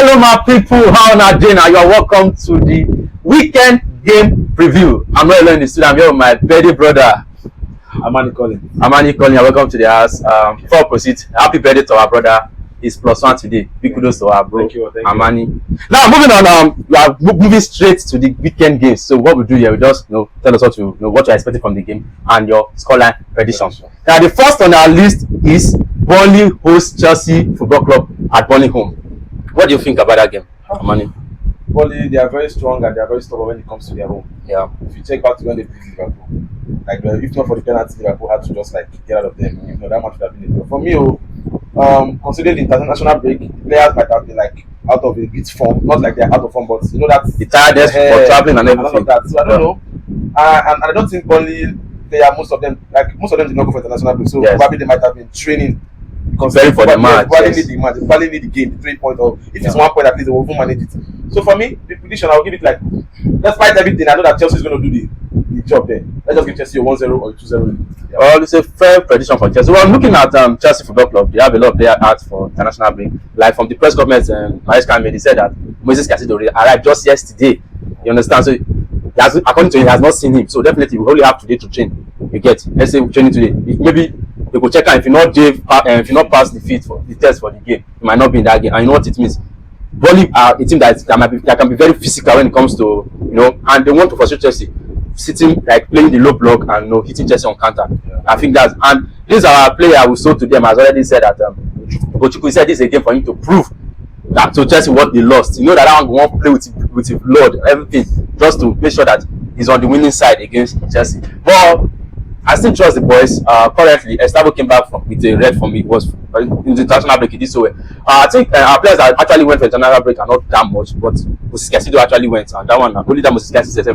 Hello, my people. How are you doing? You are welcome to the weekend game preview. I'm not alone in the studio. I'm here with my buddy brother, Amani calling. Welcome to the house. Before I proceed, happy birthday to our brother. It's +1 today. Big kudos to our bro, thank you. Amani. Now, moving on. We are moving straight to the weekend games. So, what we do here, we just tell us what you're expecting from the game and your scoreline prediction. Now, the first on our list is Burnley hosts Chelsea Football Club at Burnley home. What do you think about that game, Amani? Burnley, they are very strong and they are very stubborn when it comes to their home. Yeah. If you check back to when they beat Liverpool, like if not for the penalty, Liverpool had to just get out of them. If not, that match would have been a draw. For me, considering the international break, players might have been out of a good form. Not like they're out of form, but you know that the tiredness for traveling and everything. All of that. So I don't know. And I don't think Burnley, most of them did not go for international break. So probably they might have been training. Very for the match. They need the match. They probably need the game, the 3 point, or if it's 1 point at least, they will manage it. So for me, the prediction, I'll give it despite everything, I know that Chelsea is going to do the job there. Let's just give Chelsea a 1-0 or a 2-0. Yeah. Well, it's a fair prediction for Chelsea. Well, looking at Chelsea Football Club, they have a lot of players out for international break. Like from the press conference, Maresca made, he said that Moses Casido arrived just yesterday. You understand? So, according to him, he has not seen him. So definitely, we only have today to train. You get? Let's say we're training today. Maybe they could check out if you not pass the test for the game, you might not be in that game. And you know what it means. Burnley are a team that can be very physical when it comes to and they want to frustrate Chelsea, sitting playing the low block and hitting Chelsea on counter. Yeah. I think and this our player we sold to them has already said that Gochuku said this is a game for him to prove that to Chelsea what they lost. You know that one won't play with his blood, everything, just to make sure that he's on the winning side against Chelsea. But I still trust the boys. Currently, Estavo came back with a red for me. It was in the international break. He did so well. I think our players that actually went for international break are not that much, but Moses Casido actually went, and that one only that Moses Casido is a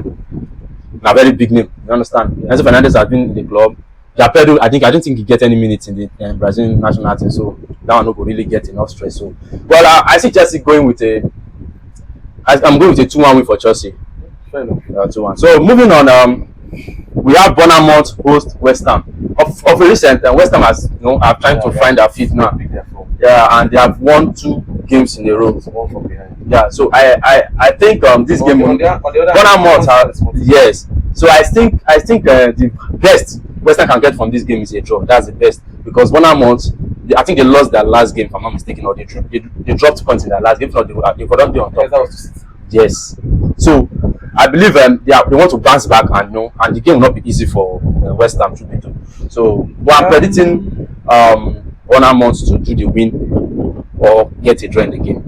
very big name. You understand? Enzo Fernandez has been in the club. Japedo, I don't think he gets any minutes in the Brazilian national team, so that one no go really get enough stress. So, well, I see Chelsea going with I'm going with a 2-1 win for Chelsea. Fair enough. 2-1. So moving on, we have Bournemouth host West Ham. Of a recent, West Ham are trying to find their feet now. Yeah, and they have won 2 games in a row. Yeah, so I think this game Bournemouth yes. So I think the best West Ham can get from this game is a draw. That's the best, because Bournemouth, I think they lost their last game, if I'm not mistaken, or they dropped points in their last game. If not, they would not be on top. Yes. So I believe they want to bounce back and the game will not be easy for West Ham to do. So I'm predicting Bournemouth to do the win or get a draw in the game.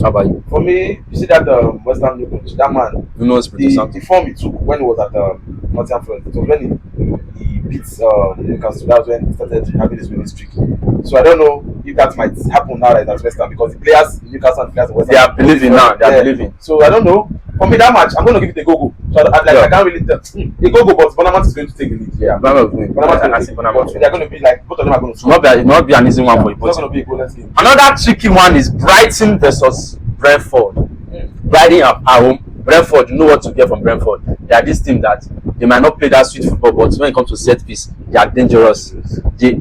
How about you? For me, you see that West Ham new coach, that man, the form he took when he was at Nottingham Forest, it was when he beat Newcastle. That was when he started having his winning streak. So I don't know if that might happen now that it's West Ham, because the players in Newcastle and players in West Ham, they are believing now. They are believing. So I don't know. For me, that match, I'm going to give it a go-go. So I can't really tell. A go-go, but Bournemouth is going to take the lead. Yeah, Bournemouth will win. They're going to be both of them are going to not be an easy one for you. It's not going to be a goalless game. Another tricky one is Brighton versus Brentford. Brighton at home. Brentford, you know what to get from Brentford. They are this team that they might not play that sweet football, but when it comes to set piece, they are dangerous. They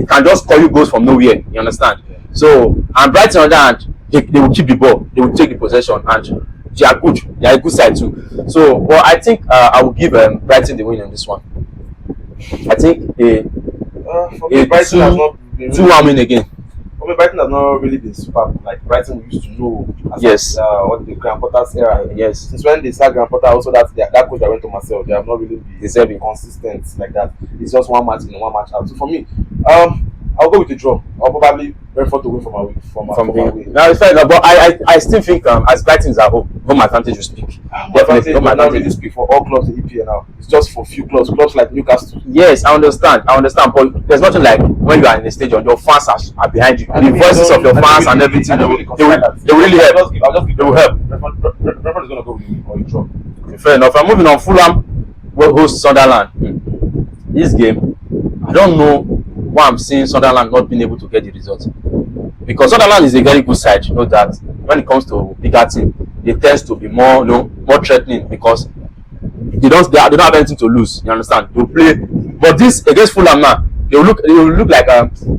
can just score you goals from nowhere. You understand? So, and Brighton on the other hand, they will keep the ball. They will take the possession, and they are good. They are a good side too. So, well, I think I will give Brighton the win on this one. I think a 2-1 win again. For me, Brighton has not really been super. Like Brighton we used to know. Yes. What the Graham Potter's era. Yes. Since when they started Graham Potter, also that coach that went to Marseille, they have not really been consistent like that. It's just one match in, one match out. So for me, I'll go with the draw. I'll probably Brentford to win from away. Now it's fair enough, but I still think as Brighton is at home advantage will speak. Definitely, home advantage really speak for all clubs in EPL now. It's just for few clubs like Newcastle. Yes, I understand, but there's nothing like when you are in the stadium, your fans are behind you. The voices of your fans and everything, they will really help. They will help. Brentford is going to go with a draw. Fair enough. I'm moving on. Fulham will host Sunderland. This game, I don't know why I'm seeing Sunderland not being able to get the result, because Sunderland is a very good side. You know that when it comes to bigger team, they tend to be more threatening, because they don't have anything to lose. You understand? They play, but this against Fulham now, they will look like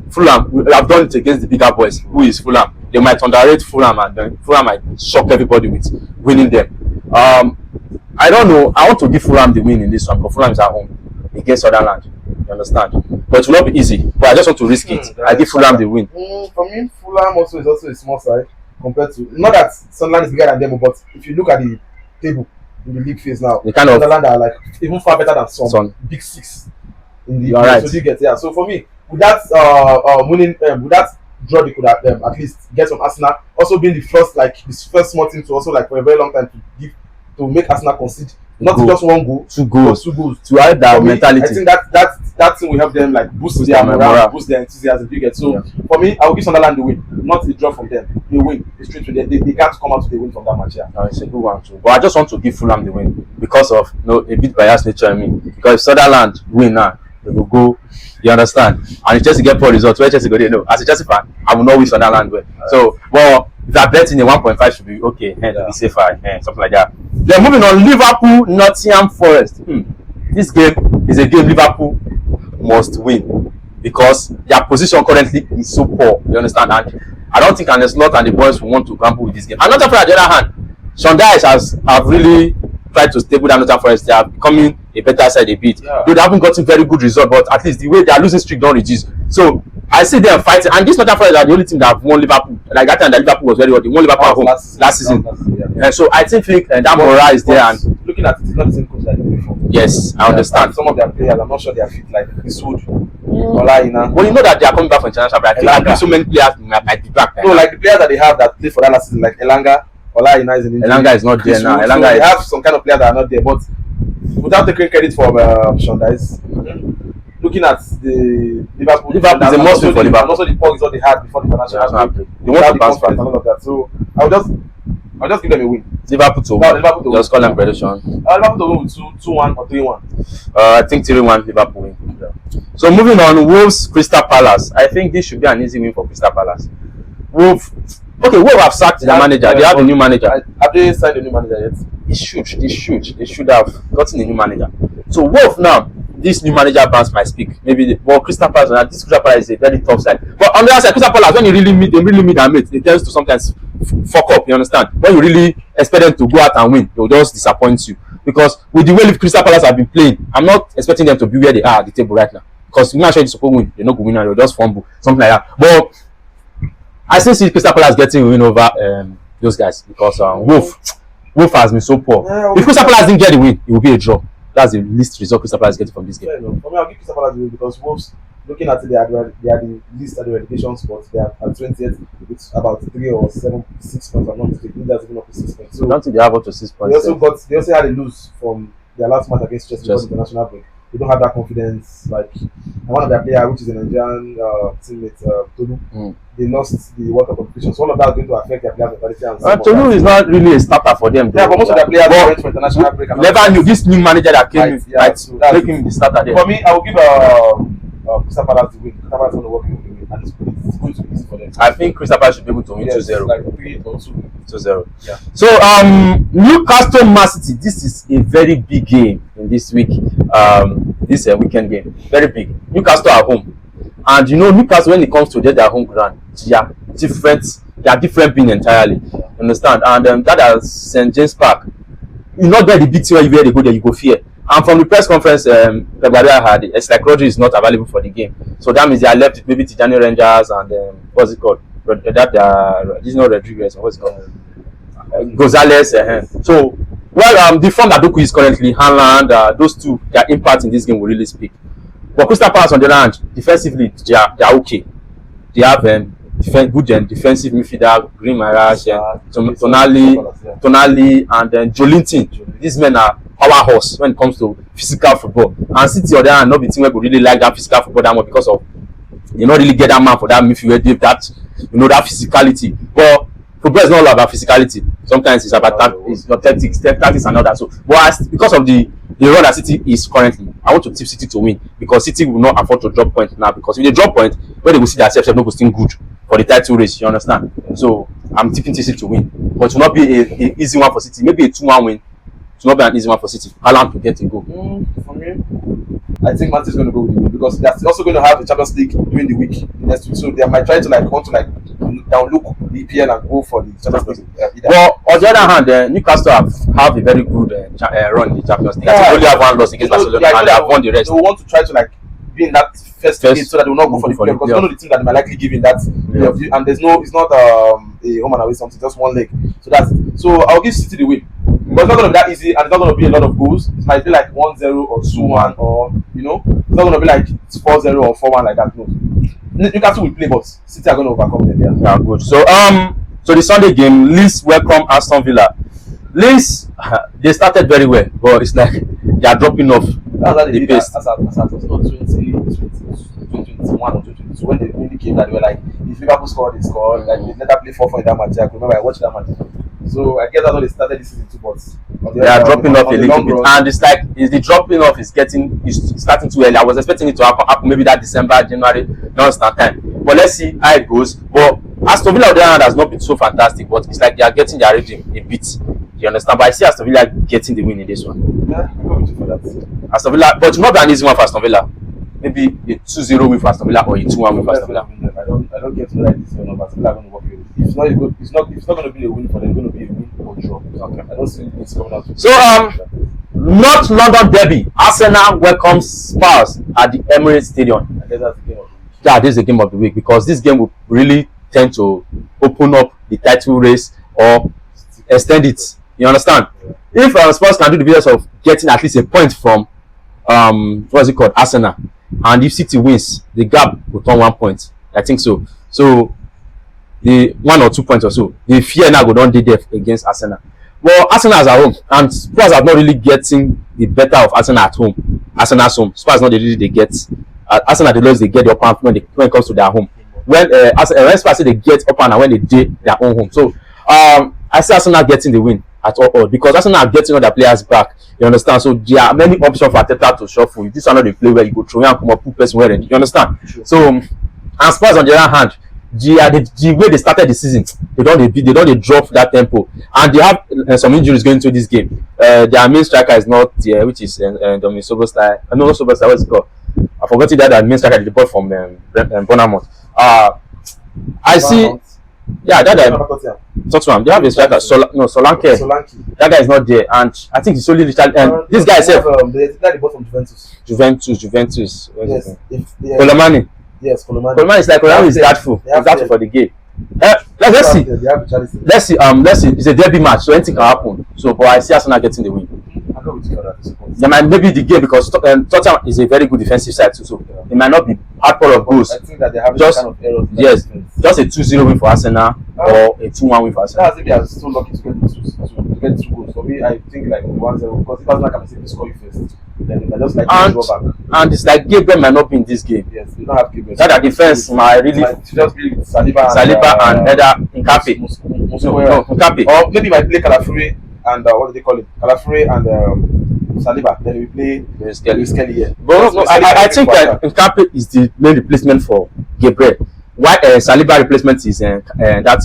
Fulham have done it against the bigger boys. Who is Fulham? they might underrate Fulham, and then Fulham might shock everybody with winning them. I don't know. I want to give Fulham the win in this one because Fulham is at home against Sunderland. You understand? But it will not be easy. But I just want to risk it. I give Fulham the win. For me, Fulham also is also a small side compared to, not that Sunderland is bigger than them, but if you look at the table in the league phase now, They kind of Sunderland are like even far better than some big six in the You are right. So you get So for me, with that winning, with that draw, they could have at least get from Arsenal. Also being the first small team to also for a very long time to make Arsenal concede not just one goal, 2 goals, 2 goals. to have that For me, mentality. I think that thing will help them boost their morale, boost their enthusiasm. You get For me, I will give Sunderland the win, not a draw from them. They win, a straight win. They can't come out with a win from that match. It's a good one too. But I just want to give Fulham the win because of a bit biased nature in me. Because if Sunderland win now, they will go. You understand? And if Chelsea get poor results, where Chelsea go, they know. As a Chelsea fan, I will not wish Sunderland well. So, well, if I bet in a 1.5 should be okay, to be safer, something like that. Then moving on, Liverpool, Nottingham Forest. This game is a game Liverpool must win because their position currently is so poor. You understand? And I don't think Analyst and the boys will want to gamble with this game. And Nottingham Forest, on the other hand, Sean Dyche have really tried to stable down Nottingham Forest. They are becoming a better side a bit. Though they haven't gotten very good result, but at least the way they are losing streak don't reduce. So I see them fighting, and this Nottingham Forest are the only team that have won Liverpool. Like that time that Liverpool was very well. They won Liverpool at home last season. And so I think that morale is there. And looking at it, it's not the same coach like before. Yes, I understand. Some of their players, I'm not sure they are fit like this wood. Well, you know that they are coming back from international break. I think so many players might be back. No, like the players that they have that played for that last season, like Elanga. Ola is in Elanga is not there now. Elanga they have some kind of players that are not there, but without taking credit for Sean Dyche, looking at the Liverpool is a must win for Liverpool. And also the poor result they had before the international break. They want to bounce back and all of that. So I'll just give them a win. Liverpool to win. Just call them prediction. Liverpool to win with 2-1 or 3-1. I think 3-1 Liverpool win. So moving on, Wolves Crystal Palace. I think this should be an easy win for Crystal Palace. Wolves have sacked their manager. They have a new manager. Have they signed a new manager yet? They should have gotten a new manager. So Wolves now, this new manager bounce might speak. Maybe Crystal Palace, this Crystal Palace is a very tough side. But on the other side, Crystal Palace, when you really meet their mates, they tend to sometimes fuck up. You understand? When you really expect them to go out and win, they'll just disappoint you. Because with the way Crystal Palace have been playing, I'm not expecting them to be where they are at the table right now. Because I'm not sure they're supposed to win. They're not going to win and they'll just fumble, something like that. But I still see Crystal Palace getting a win over those guys because Wolf has been so poor. If Crystal Palace didn't get the win, it would be a draw. That's the least result Crystal Palace getting from this game. For me, I'll give Crystal Palace the win because Wolves, looking at it, they are the least at the relegation spot. They are at 20th with about 3 or 6 points. I'm not mistaken. That's even up to 6 points. So I don't think they have up to 6 points. They also had a lose from their last match against Chelsea before the international break. They don't have that confidence. And one of their players, which is a Nigerian teammate, Tolu, they lost the World Cup competition. So all of that is going to affect their players' mentality. Tolu is not really a starter for them. Yeah, but most of their players went for international break. Never knew this new manager that came in make him the starter there. For me, I will give Crystal Palace the win. Crystal Palace going to work with the win, and it's going to be easy for them. I think Crystal Palace should be able to win 2-0. Like 3 or 2-0. Yeah. So Newcastle Man City. This is a very big game in this week. This weekend game, very big. Newcastle at home, and Newcastle when it comes to their home ground, they are different being entirely. You understand? And that is St. James Park. You not get the big team where they go there, you go fear. And from the press conference, Pep had it's like Rodri is not available for the game, so that means they are left with maybe Tijani Rangers and what's it called? This is not Rodriguez. What's it called? Gonzalez. So. Well, the form that Doku is currently, Haaland, those two, their impact in this game will really speak. But Crystal Palace on the other hand, defensively, they are okay. They have good defensive midfielder, Green Marash, Tonali, and then Jolinton. These men are powerhouse when it comes to physical football. And City on the other hand, not the team where we really like that physical football that much because of they not really get that man for that midfield, that that physicality. But football is not all about physicality. Sometimes it's about it's your tactics and all that. So, but because of the run that City is currently, I want to tip City to win because City will not afford to drop points now. Because if they drop points, when they will see themselves, they're not still good for the title race. You understand? So, I'm tipping City to win, but it will not be an easy one for City. Maybe a 2-1 win. It will not be an easy one for City. Haaland to get a goal. For me, I think Man City is going to go with the win because they're also going to have the Champions League during the week next week. So they might try to want to look the EPL and go for the Champions League. Well, on the other hand, Newcastle have a very good run in the Champions League. I think they only have one loss against Barcelona, and they have won the rest. They want to try to like be in that first eight so that they will not go for the playoff, because one of the teams that they might likely give in that playoff, and it's not a home and away something, just one leg. So I'll give City the win. But it's not going to be that easy, and it's not going to be a lot of goals. It might be like 1-0 or 2-1, or it's not going to be like 4-0 or 4-1 like that. No, Newcastle will play, but City are going to overcome them. Yeah, good. So so the Sunday game, Leeds welcome Aston Villa. Leeds, they started very well, but it's like they are dropping off the pace. As 2021 or 2022, when they really came that they were like, if Liverpool scored, they scored. Like they never play 4-4 in that match. I remember I watched that match. So I guess that's how they started this season too, but they are dropping off a little bit, and it's like the dropping off is starting too early. I was expecting it to happen maybe that December, January, not start time. But let's see how it goes. But Aston Villa on the other hand has not been so fantastic, but it's like they are getting their rhythm a bit. You understand? But I see Aston Villa getting the win in this one. Yeah, I'm going for that. Aston Villa, but not an easy one for Aston Villa. Maybe a 2-0 win for Aston Villa or a 2-1 win for Aston Villa. I don't get to like this one. Aston Villa are going to work with it. It's not going to be a win for them. It's going to be a win or draw. Okay. I don't see it's coming out. So North London derby. Arsenal welcomes Spurs at the Emirates Stadium. I guess that's the game of the week. Yeah, this is the game of the week, because this game will really tend to open up the title race or extend it. You understand? Yeah. If Spurs can do the business of getting at least a point from Arsenal, and if City wins, the gap will turn 1 point. I think so. So the 1 or 2 points or so, the fear now go down there against Arsenal. Well, Arsenal is at home, and Spurs are not really getting the better of Arsenal at home. Arsenal's home. Spurs not really they get. Arsenal the lowest they get the upper when it comes to their home. When Spurs say they get upper and when they did their own home. So I see Arsenal getting the win at all, because Arsenal are getting all their players back. You understand? So there are many options for Arteta to shuffle. This one not the play where you go throw and come up, put person where you understand. Sure. So and Spurs on the other hand, the way they started the season, they don't drop that tempo, and they have some injuries going into this game. Their main striker is not there, which is Dominic Soboslai. No, not Soboslai. What's it called? I forgot that main striker they bought from Bournemouth. I see. Yeah, that guy. Tottenham. They have a striker. Solanke. That guy is not there, and I think it's only Richard. This guy said they bought from Juventus. Juventus. Yes. Colomani. Yes, Colomani. Colomani is like Colomani is doubtful. He's doubtful for the game. Let's see. Let's see. It's a derby match, so anything can happen. So, but I see Arsenal getting the win. There might maybe the game, because Tottenham is a very good defensive side too, so it might not be hard part of goals. I think that they have just kind of errors. Yes, just a 2-0 win for Arsenal or a 2-1 win for Arsenal. That's if they are so lucky to get 2 goals. For me, I think like 1-0, because if Arsenal can simply score you first, then they just like go back. And it's like Gabriel might not be in this game. Yes, they don't have Gabriel. That defense might really just be Saliba and either Nkape. Nkape. Or maybe might play Calafuri and what do they call it? Calafuri and Saliba. Then we play Lewis Kelly here. But I think that Nkape is the main replacement for Gabriel. Why Saliba replacement is that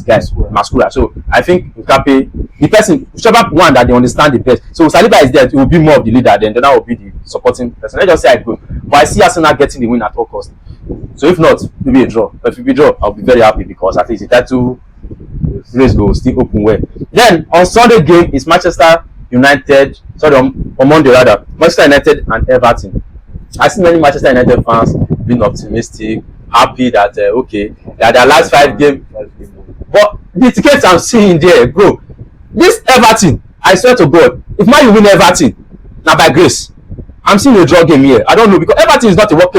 guy Mascura. So I think Nkape, the person, whichever one that they understand the best. So Saliba is there, it will be more of the leader, then that will be the supporting person. Let's just say I go. But I see Arsenal getting the win at all costs. So if not, maybe a draw. But if we draw, I'll be very happy, because at least the title race go still open well. Then on Sunday game is Manchester United. Sorry, on Monday rather, Manchester United and Everton. I see many Manchester United fans being optimistic, happy that that their last 5 games. But the tickets I'm seeing there, bro, this Everton, I swear to God, if Man U win Everton, now by grace, I'm seeing a draw game here. I don't know, because Everton is not a work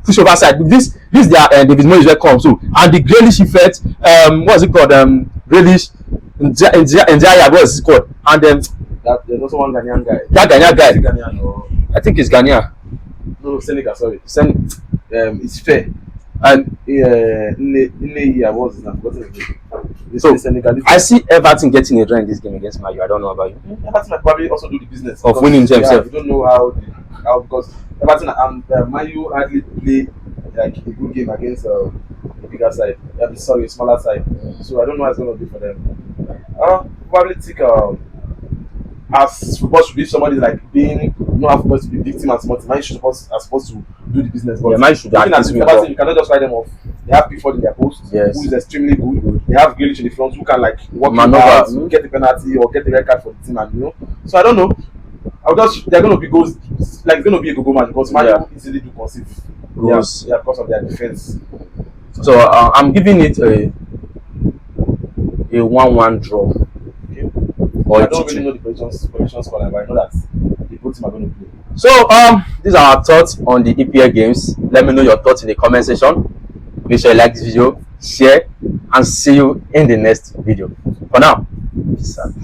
pushover side. This their David Moyes will come too, and the Grealish effect. What's it called? Grealish, Ndiaye, what is it called? And there's also one Ghanaian guy. That Ghanaian guy. Ghanaian or... I think it's Ghanaian. No, Senegal. Sorry. It's fair. And what's his name? So I see Everton getting a draw in this game against Man U. I don't know about you. Everton might probably also do the business of winning themselves. We don't know how because Everton and Man U hardly play like a good game against a bigger side. Sorry, a smaller side. So I don't know how it's going to be for them. Probably take as football should be somebody like being not supposed to be victim and something. Man are supposed to do the business. But Man should you cannot just write them off. They have people in their post who is extremely good. they have Grealish in the front who can like walk maneuver, get the penalty or get the red card for the team, and you know. So I don't know. They're going to be goals, like it's going to be a go match because Man U easily do conceive goals. Yeah, because of their defense. So I'm giving it a 1-1 draw. Okay. Or I don't really know the position scoreline, but I know that the both teams are going to play. So these are our thoughts on the EPL games. Let me know your thoughts in the comment section. Make sure you like this video, share, and see you in the next video. For now, peace out.